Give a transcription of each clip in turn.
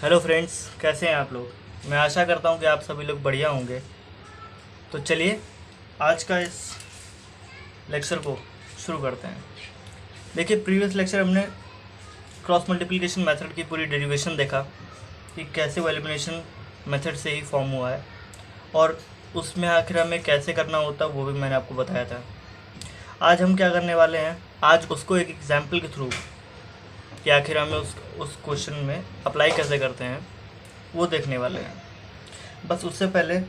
Hello friends, कैसे हैं आप लोग। मैं आशा करता हूं कि आप सभी लोग बढ़िया होंगे। तो चलिए आज का इस लेक्चर को शुरू करते हैं। देखिए, प्रीवियस लेक्चर हमने क्रॉस मल्टीप्लिकेशन मेथड की पूरी डेरिवेशन देखा कि कैसे वो एलिमिनेशन मेथड से ही फॉर्म हुआ है, और उसमें आखिर हमें कैसे करना होता है वो भी मैंने आपको बताया था। आज हम क्या करने वाले हैं, आज उसको एक एग्जाम्पल के थ्रू कि आखिर हमें उस क्वेश्चन में अप्लाई कैसे करते हैं वो देखने वाले हैं। बस उससे पहले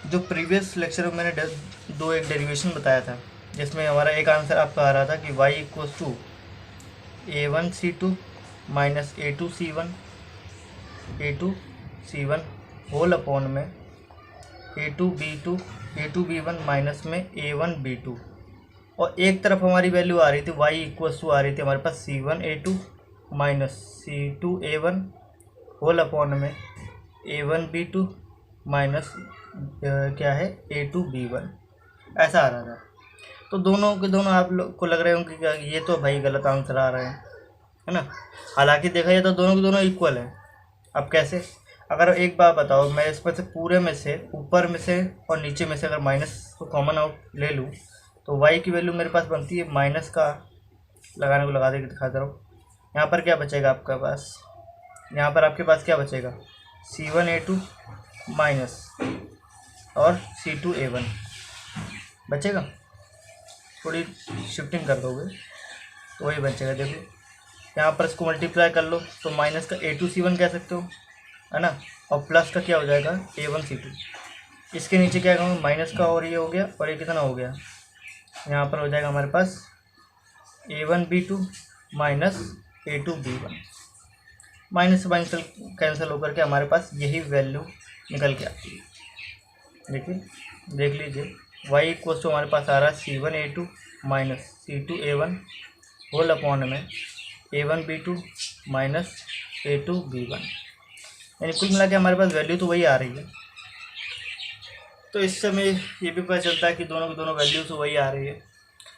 जो प्रीवियस लेक्चर में मैंने दो एक डेरिवेशन बताया था, जिसमें हमारा एक आंसर आपका आ रहा था कि y equals to a1c2 minus a2c1 whole upon में a2b1 माइनस में a1b2, और एक तरफ हमारी वैल्यू आ रही थी y इक्वल्स टू आ रही थी हमारे पास c1a2 minus c2a1 whole upon में a1b2 माइनस क्या है a2b1, ऐसा आ रहा था। तो दोनों के दोनों आप लोग को लग रहे होंगे कि ये तो भाई गलत आंसर आ रहे हैं, है ना। हालांकि देखा जाए तो दोनों के दोनों इक्वल हैं। अब कैसे, अगर एक बात बताओ, मैं इस पर से पूरे में से ऊपर में से और नीचे में से अगर माइनस को कॉमन आउट ले लूँ तो y की वैल्यू मेरे पास बनती है माइनस का, लगाने को लगा दे दिखाता रहो। यहाँ पर क्या बचेगा आपके पास, यहाँ पर आपके पास क्या बचेगा, c1a2 माइनस और c2a1 बचेगा। थोड़ी शिफ्टिंग कर दोगे तो वही बचेगा। देखो यहाँ पर इसको मल्टीप्लाई कर लो तो माइनस का a2c1 कह सकते हो, है ना, और प्लस का क्या हो जाएगा a1c2। इसके नीचे क्या कहूँ, माइनस का, और ये हो गया, और ये कितना हो गया, यहाँ पर हो जाएगा हमारे पास a1b2 माइनस a2b1। माइनस से माइनस कैंसिल होकर के हमारे पास यही वैल्यू निकल के आती है। देखिए, देख लीजिए, y इक्वल्स टू हमारे पास आ रहा है c1a2 minus c2a1 whole upon में a1b2 माइनस a2b1, यानी कुल मिला के हमारे पास वैल्यू तो वही आ रही है। तो इस समय ये भी पता चलता है कि दोनों की दोनों वैल्यू तो वही आ रही है।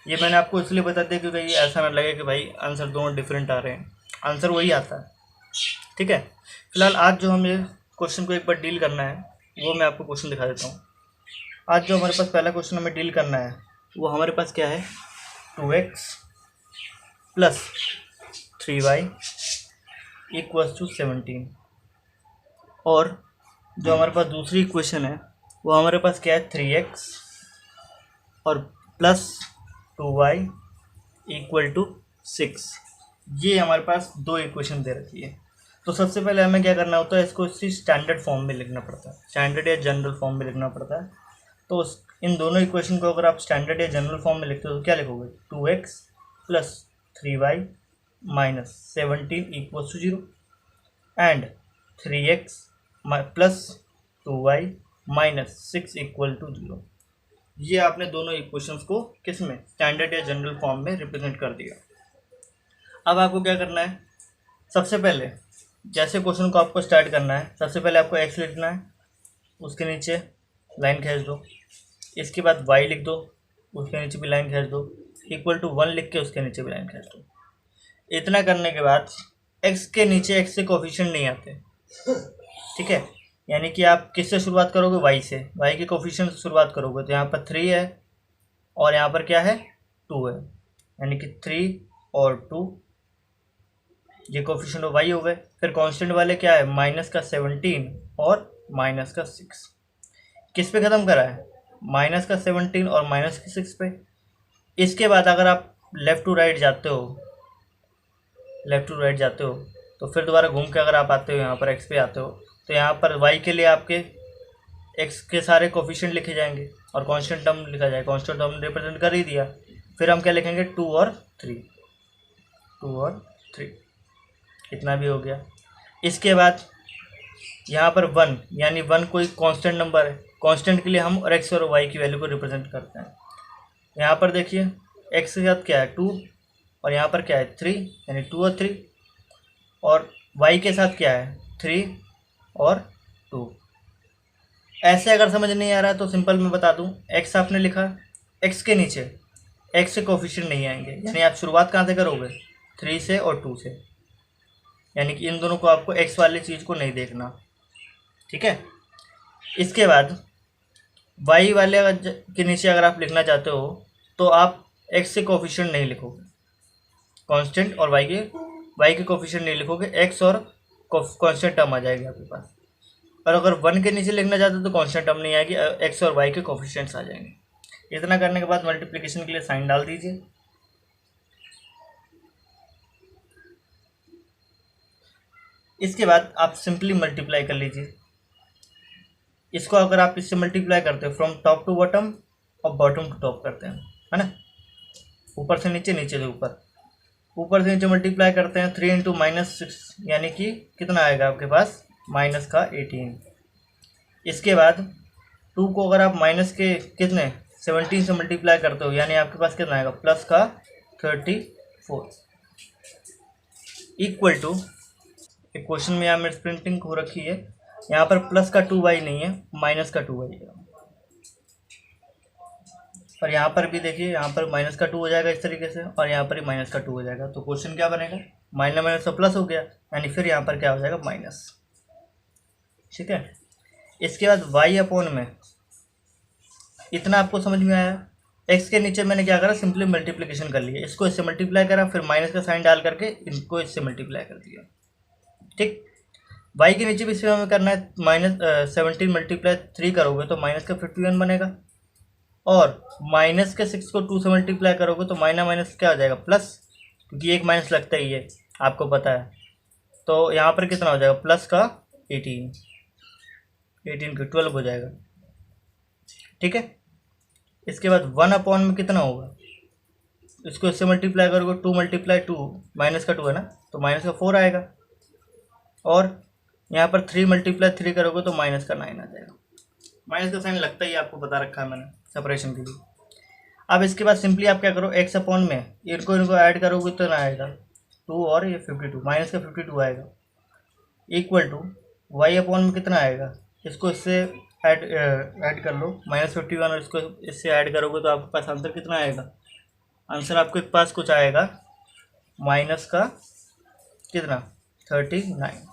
ये मैंने आपको इसलिए बता दिया क्योंकि ऐसा ना लगे कि भाई आंसर दोनों डिफरेंट आ रहे हैं, आंसर वही आता है। ठीक है, फिलहाल आज जो हमें क्वेश्चन को एक बार डील करना है वो मैं आपको क्वेश्चन दिखा देता हूँ। आज जो हमारे पास पहला क्वेश्चन हमें डील करना है वो हमारे पास क्या है, 2x plus 3y equals to 17, और जो हमारे पास दूसरी इक्वेशन है वो हमारे पास क्या है, 3x और प्लस 2y इक्वल टू 6। ये हमारे पास दो इक्वेशन दे रखी है। तो सबसे पहले हमें क्या करना होता है, इसको इसी स्टैंडर्ड फॉर्म में लिखना पड़ता है, स्टैंडर्ड या जनरल फॉर्म में लिखना पड़ता है। तो इन दोनों इक्वेशन को अगर आप स्टैंडर्ड या जनरल फॉर्म में लिखते हो तो क्या लिखोगे, 2x plus 3y minus 17 equals to 0 and 3x plus 2y minus 6 equal to 0। ये आपने दोनों इक्वेशंस को किस में, स्टैंडर्ड या जनरल फॉर्म में रिप्रेजेंट कर दिया। अब आपको क्या करना है, सबसे पहले जैसे क्वेश्चन को आपको स्टार्ट करना है, सबसे पहले आपको x लिखना है, उसके नीचे लाइन खींच दो, इसके बाद y लिख दो, उसके नीचे भी लाइन खींच दो, इक्वल टू 1 लिख के उसके नीचे भी लाइन खींच दो। इतना करने के बाद x के नीचे x से कोफिशिएंट नहीं आते, ठीक है, यानी कि आप किससे शुरुआत करोगे, y से, y के कोफिशिएंट से शुरुआत करोगे। तो यहाँ पर 3 है और यहाँ पर क्या है, 2 है, यानी कि 3 और 2 ये कोफिशिएंट ऑफ y हो गए। फिर कांस्टेंट वाले क्या है, माइनस का 17 और माइनस का 6। किस पे ख़त्म करा है, माइनस का 17 और माइनस के 6 पे। इसके बाद अगर आप लेफ़्ट टू राइट जाते हो, तो फिर दोबारा घूम के अगर आप आते हो यहाँ पर x पे आते हो तो यहाँ पर y के लिए आपके x के सारे कोफिशिएंट लिखे जाएंगे और कांस्टेंट टर्म लिखा जाएगा। कांस्टेंट टर्म रिप्रेजेंट कर ही दिया, फिर हम क्या लिखेंगे, 2 और 3, इतना भी हो गया। इसके बाद यहाँ पर 1, यानी 1 कोई कांस्टेंट नंबर है, कांस्टेंट के लिए हम और x और y की वैल्यू को रिप्रेजेंट करते हैं। यहाँ पर देखिए x के साथ क्या है, 2, और यहाँ पर क्या है, 3, यानी 2 और 3, और y के साथ क्या है, 3 और 2। ऐसे अगर समझ नहीं आ रहा तो सिंपल मैं बता दूं, x आपने लिखा, x के नीचे x से कोफिशिएंट नहीं आएंगे, यानी आप शुरुआत कहाँ से करोगे, 3 से और 2 से। यानी कि इन दोनों को आपको x वाली चीज़ को नहीं देखना, ठीक है। इसके बाद y वाले के नीचे अगर आप लिखना चाहते हो तो आप x से कोफिशिएंट नहीं लिखोगे कांस्टेंट, और y के कोफिशिएंट नहीं लिखोगे, x और कांस्टेंट टर्म आ जाएगी आपके पास। और अगर 1 के नीचे लिखना चाहते हो तो कांस्टेंट टर्म नहीं आएगी, x और y के कोफिशिएंट्स आ जाएंगे। इतना करने के बाद मल्टीप्लिकेशन के लिए साइन डाल दीजिए। इसके बाद आप सिंपली मल्टीप्लाई कर लीजिए। इसको अगर आप इससे मल्टीप्लाई करते हो फ्रॉम टॉप टू बॉटम और बॉटम टू टॉप करते हैं, है ना, ऊपर से नीचे, नीचे से ऊपर, ऊपर से नीचे मल्टीप्लाई करते हैं 3 इंटू -6 यानी कि कितना आएगा आपके पास माइनस का 18। इसके बाद 2 को अगर आप माइनस के कितने 17 से मल्टीप्लाई करते हो यानी आपके पास कितना आएगा प्लस का 34 इक्वल टू, एक क्वेश्चन में यहाँ मिस प्रिंटिंग हो रखी है, यहाँ पर प्लस का 2y नहीं है, माइनस का 2y है। और यहाँ पर भी देखिए, यहाँ पर माइनस का 2 हो जाएगा इस तरीके से, और यहाँ पर ही माइनस का 2 हो जाएगा। तो क्वेश्चन क्या बनेगा, माइनस माइनस तो प्लस हो गया, यानी फिर यहाँ पर क्या हो जाएगा माइनस, ठीक है। इसके बाद y अपॉन में, इतना आपको समझ में आया। x के नीचे मैंने क्या करा, सिंपली मल्टीप्लिकेशन कर लिया, इसको इससे मल्टीप्लाई करा, फिर माइनस का साइन डाल करके इनको इससे मल्टीप्लाई कर दिया, ठीक। y के नीचे भी इसी में करना है, -17 मल्टीप्लाई 3 करोगे तो माइनस का 51 बनेगा, और माइनस के 6 को 2 से मल्टीप्लाई करोगे तो माइनस माइनस क्या हो जाएगा प्लस, क्योंकि एक माइनस लगता ही है आपको पता है। तो यहाँ पर कितना हो जाएगा प्लस का 18 का 12 हो जाएगा, ठीक है। इसके बाद 1 अपॉन में कितना होगा, इसको इससे मल्टीप्लाई करोगे 2 मल्टीप्लाई 2, माइनस का 2 है ना, तो माइनस का 4 आएगा, और यहाँ पर 3 मल्टीप्लाई 3 करोगे तो माइनस का 9 आ जाएगा। माइनस का साइन लगता ही आपको बता रखा है मैंने सेपरेशन के लिए। अब इसके बाद सिंपली आप क्या करो, x अपॉन में इनको ऐड करोगे तो ना आएगा 2 और ये 52, माइनस का 52 आएगा, इक्वल टू y अपॉन में कितना आएगा, इसको इससे ऐड कर लो -51, और इसको इससे ऐड करोगे तो आपके पास आंसर कितना आएगा, आंसर आपके पास कुछ आएगा माइनस का कितना 39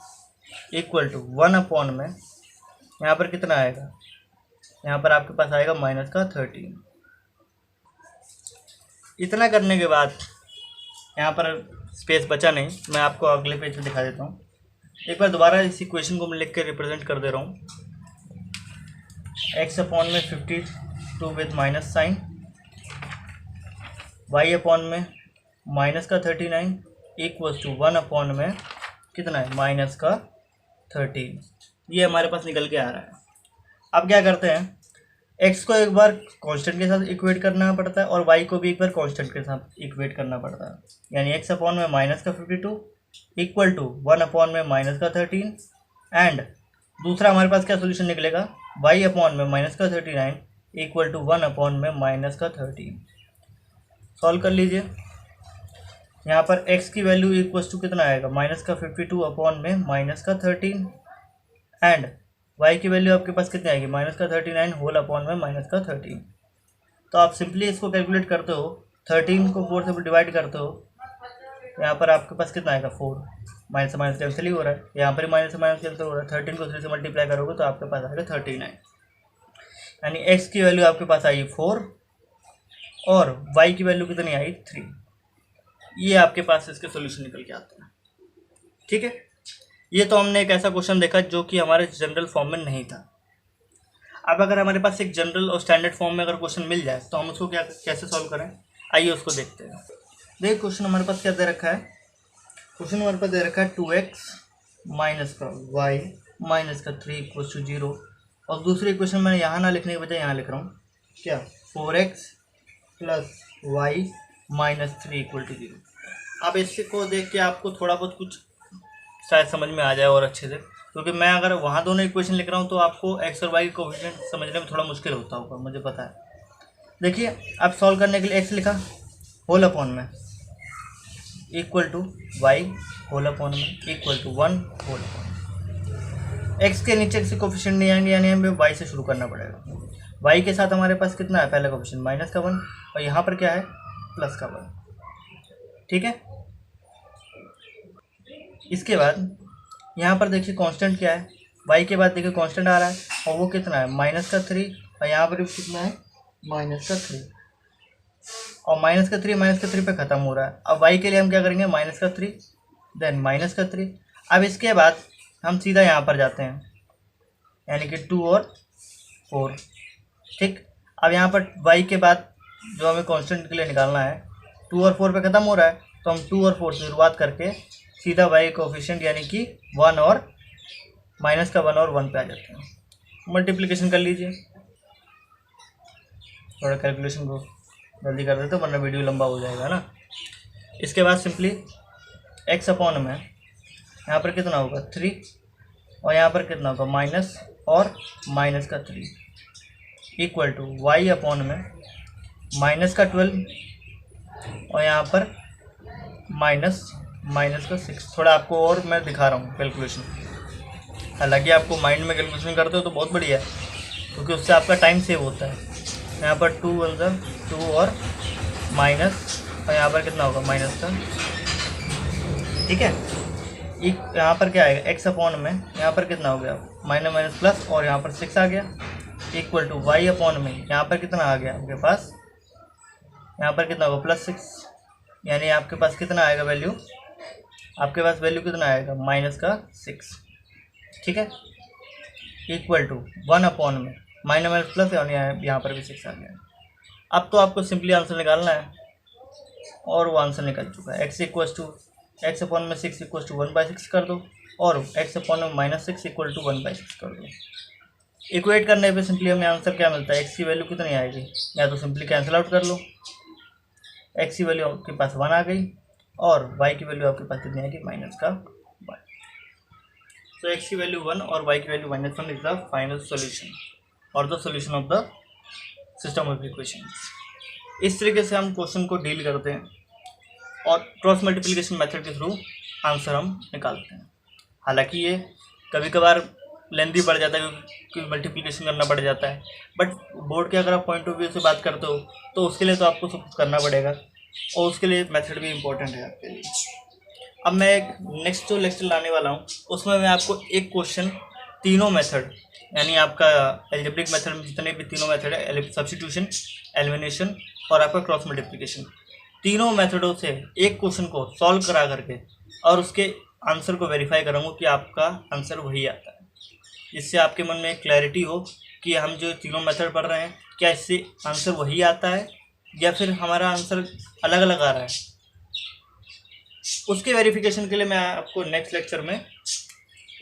इक्वल टू 1 अपॉन में यहाँ पर कितना आएगा, यहाँ पर आपके पास आएगा माइनस का 13। इतना करने के बाद यहाँ पर स्पेस बचा नहीं, मैं आपको अगले पेज पे दिखा देता हूँ। एक बार दोबारा इस इक्वेशन को मैं लिख के रिप्रेजेंट कर दे रहा हूँ, x अपॉन में 52 with minus sign, y upon में माइनस का 39 इक्वल्स टू 1 अपॉन में कितना है माइनस का 13। ये हमारे पास निकल के आ रहा है। अब क्या करते हैं, x को एक बार कांस्टेंट के साथ इक्वेट करना पड़ता है और y को भी एक बार कांस्टेंट के साथ इक्वेट करना पड़ता है, यानी x अपॉन में माइनस का 52 इक्वल टू 1 अपॉन में माइनस का 13, एंड दूसरा हमारे पास क्या सोल्यूशन निकलेगा, y अपॉन में माइनस का 39 इक्वल टू 1 अपॉन में माइनस का 13। सॉल्व कर लीजिए। यहाँ पर x की वैल्यू इक्वल्स टू कितना आएगा, माइनस का 52 अपॉन में माइनस का 13, एंड y की वैल्यू आपके पास कितनी आएगी, माइनस का 39 होल अपॉन में माइनस का 13। तो आप सिंपली इसको कैलकुलेट करते हो, 13 को 4 से डिवाइड करते हो, यहाँ पर आपके पास कितना आएगा 4, माइनस से माइनस कैंसिल ही हो रहा है, यहाँ पर माइनस से माइनस कैंसिल हो रहा है, 13 को 3 से मल्टीप्लाई करोगे तो आपके पास आएगा 39, यानी x की वैल्यू आपके पास आई 4 और y की वैल्यू कितनी आई 3। ये आपके पास इसके सॉल्यूशन निकल के आते हैं, ठीक है। ये तो हमने एक ऐसा क्वेश्चन देखा जो कि हमारे जनरल फॉर्म में नहीं था। अब अगर हमारे पास एक जनरल और स्टैंडर्ड फॉर्म में अगर क्वेश्चन मिल जाए तो हम उसको कैसे सॉल्व करें, आइए उसको देखते हैं। देखिए क्वेश्चन हमारे पास क्या दे रखा है, क्वेश्चन हमारे पास दे रखा है 2x माइनस का y माइनस का 3 इक्वल्स टू 0, और दूसरी इक्वेशन मैंने यहाँ ना लिखने के बजाय यहाँ लिख रहा हूँ, क्या 4x plus y minus 3 equal to 0। अब इससे को देख के आपको थोड़ा बहुत कुछ शायद समझ में आ जाए और अच्छे से, क्योंकि मैं अगर वहाँ दोनों इक्वेशन लिख रहा हूँ तो आपको x और y के कोएफिशिएंट समझने में थोड़ा मुश्किल होता होगा, मुझे पता है। देखिए अब सॉल्व करने के लिए x लिखा होल अपॉन में equal to y whole upon में equal to 1 whole upon. x के नीचे किसी कोएफिशिएंट नहीं आएंगे, यानी हमें y से शुरू करना पड़ेगा। y के साथ हमारे पास कितना है, पहला कोएफिशिएंट माइनस का 1, और यहाँ पर क्या है प्लस का 1, ठीक है। इसके बाद यहाँ पर देखिए कांस्टेंट क्या है, y के बाद देखिए कांस्टेंट आ रहा है और वो कितना है -3, और यहाँ पर भी कितना है -3, और -3 पे ख़त्म हो रहा है। अब y के लिए हम क्या करेंगे -3 देन -3। अब इसके बाद हम सीधा यहाँ पर जाते हैं, यानी कि 2 और 4, ठीक। अब यहाँ पर y के बाद जो हमें कांस्टेंट के लिए निकालना है 2 और 4 पे ख़त्म हो रहा है, तो हम 2 और 4 से शुरुआत करके सीधा y कोफिशिएंट यानी कि 1 और -1 और 1 पे आ जाते हैं। मल्टीप्लिकेशन कर लीजिए, थोड़ा कैलकुलेशन को जल्दी कर देते वरना वीडियो लंबा हो जाएगा ना। इसके बाद सिंपली x अपॉन में यहाँ पर कितना होगा 3 और यहाँ पर कितना होगा माइनस और -3 इक्वल टू y अपॉन में -12 और यहाँ पर -6। थोड़ा आपको और मैं दिखा रहा हूँ कैलकुलेशन, हालांकि आपको माइंड में कैलकुलेशन करते हो तो बहुत बढ़िया है क्योंकि उससे आपका टाइम सेव होता है। यहाँ पर 2 1 2 और माइनस और यहाँ पर कितना होगा -का, ठीक है। यहाँ पर क्या आएगा x अपॉन में यहाँ पर कितना हो गया माइनस प्लस और यहाँ पर 6 आ गया इक्वल टू y अपॉन में यहाँ पर कितना आ गया आपके पास, यहाँ पर कितना होगा +6, यानी आपके पास कितना आएगा वैल्यू, आपके पास वैल्यू कितना आएगा -6, ठीक है। इक्वल टू 1 अपॉन में माइनस प्लस और यहाँ पर भी 6 आ गया। अब तो आपको सिंपली आंसर निकालना है और वो आंसर निकल चुका है। x अपॉन में 6 इक्वल टू 1/6 कर दो और x अपॉन में -6 इक्वल टू 1/6 कर दो। इक्वेट करने पे सिंपली हमें आंसर क्या मिलता है, x की वैल्यू कितनी आएगी, या तो सिंपली कैंसिल आउट कर लो, x की वैल्यू आपके पास 1 आ गई और y की वैल्यू आपके पास कितनी आएगी -1। तो x की वैल्यू 1 और y की value -1 is the final solution और the solution of the system of equations. इस तरीके से हम क्वेश्चन को डील करते हैं और क्रॉस मल्टीप्लिकेशन मेथड के थ्रू आंसर हम निकालते हैं। हालांकि ये कभी कभार लेंथी पड़ जाता है क्योंकि मल्टीप्लिकेशन करना पड़ जाता है, बट बोर्ड के अगर आप पॉइंट ऑफ व्यू से बात करते हो तो उसके लिए तो आपको सब कुछ करना पड़ेगा और उसके लिए मेथड भी इम्पोर्टेंट है आपके लिए। अब मैं एक नेक्स्ट जो लेक्चर लाने वाला हूँ उसमें मैं आपको एक क्वेश्चन तीनों मेथड यानी आपका एल्जेब्रिक मेथड में जितने भी तीनों मेथड है, सब्स्टिट्यूशन, एलिमिनेशन और आपका क्रॉस मल्टीप्लिकेशन, तीनों मेथडों से एक क्वेश्चन को सॉल्व करा करके और उसके आंसर को वेरीफाई करूँगा कि आपका आंसर वही आता है, जिससे आपके मन में एक क्लैरिटी हो कि हम जो तीनों मेथड पढ़ रहे हैं क्या इससे आंसर वही आता है या फिर हमारा आंसर अलग अलग आ रहा है। उसके वेरिफिकेशन के लिए मैं आपको नेक्स्ट लेक्चर में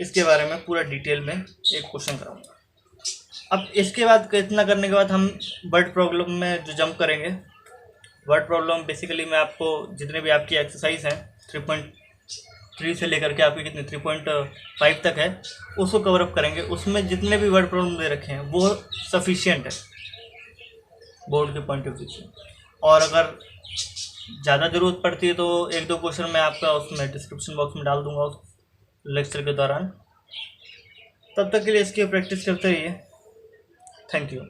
इसके बारे में पूरा डिटेल में एक क्वेश्चन कराऊंगा। अब इसके बाद इतना करने के बाद हम वर्ड प्रॉब्लम में जो जंप करेंगे, वर्ड प्रॉब्लम बेसिकली मैं आपको जितने भी आपकी एक्सरसाइज हैं 3.3 से लेकर के आपकी कितने 3.5 तक है उसको कवर अप करेंगे। उसमें जितने भी वर्ड प्रॉब्लम दे रखे हैं वो सफिशिएंट है बोर्ड के पॉइंट ऑफ व्यू से, और अगर ज़्यादा ज़रूरत पड़ती है तो एक दो क्वेश्चन मैं आपका उसमें डिस्क्रिप्शन बॉक्स में डाल दूंगा उस लेक्चर के दौरान। तब तक के लिए इसकी प्रैक्टिस करते रहिए। Thank you.